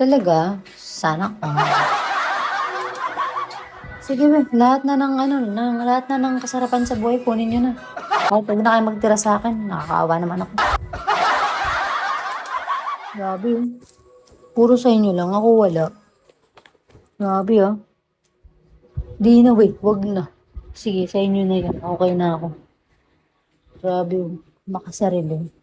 Talaga? Sana all. Sige be, lahat na ng ano, lahat na ng kasarapan sa buhay kunin niyo na. Kahit huwag na kayo magtira sa'kin, nakakaawa naman ako. Grabe oh. Puro sa inyo lang, ako wala. Grabe ah. Di na wait, wag na. Sige, sa inyo na yan. Okay na ako. Grabe oh. Makasarili.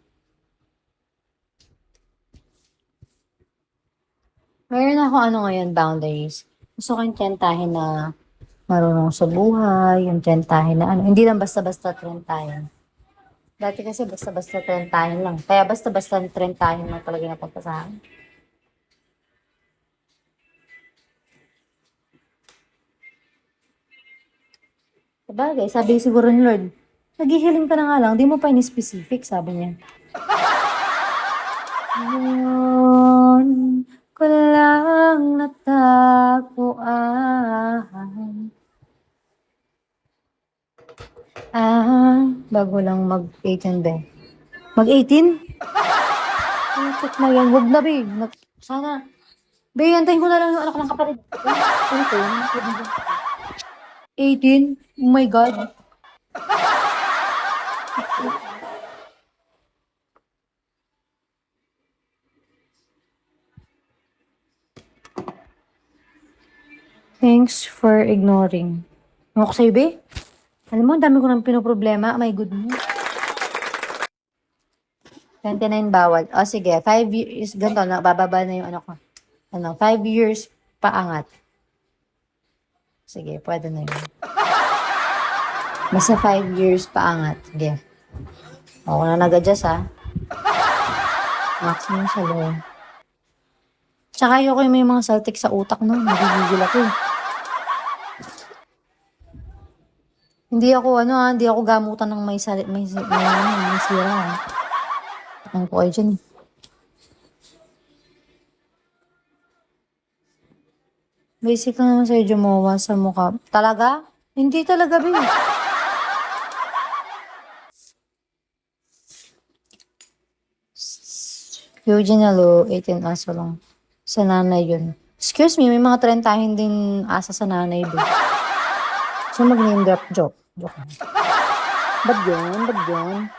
Meron ako ano ngayon, boundaries. Gusto ko yung tiyentahin na marunong sa buhay, yung tiyentahin na ano, hindi lang basta-basta trentahin. Dati kasi basta-basta trentahin lang. Kaya basta-basta trentahin lang talaga napunta sa akin. Sabagay, sabi siguro ni Lord, naghihiling ka na nga lang, di mo pa in-specific, sabi niya. Ngayon ko lang natagpuan. Bago lang mag-18 ba? Mag-18? Putik na yan, wag na be. Sana. Be, antayin ko na lang yung anak ng kapatid. Ano to? 18? Oh my God. Thanks for ignoring. Ano ko sa'yo, be? Alam mo, ang dami ko nang pinoproblema. My goodness. 29 bawal. O sige, 5 years, ganito, bababa na yung ano ko. 5 years paangat. Sige, pwede na yun. Basta 5 years paangat. Sige. Ako na nag-adjust ha. Maximum sa low. Tsaka ayoko yung may mga saltik sa utak no. Nagigigil ako eh. Hindi ako gamutan ng may sira ha. Ang ko kayo dyan eh. Basic lang naman sa'yo jumawa sa mukha. Talaga? Hindi talaga, Bin. Eugene Alo, 18 aso lang. Sa nanay yun. Excuse me, may mga trentahin din asa sa nanay doon. So mag-name drop joke. Joke lang. Ba't yun? Ba't yun?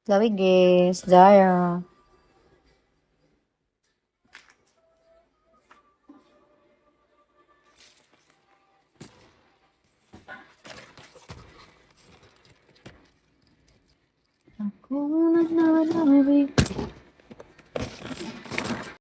Chloe Gaze, Zara. Ako na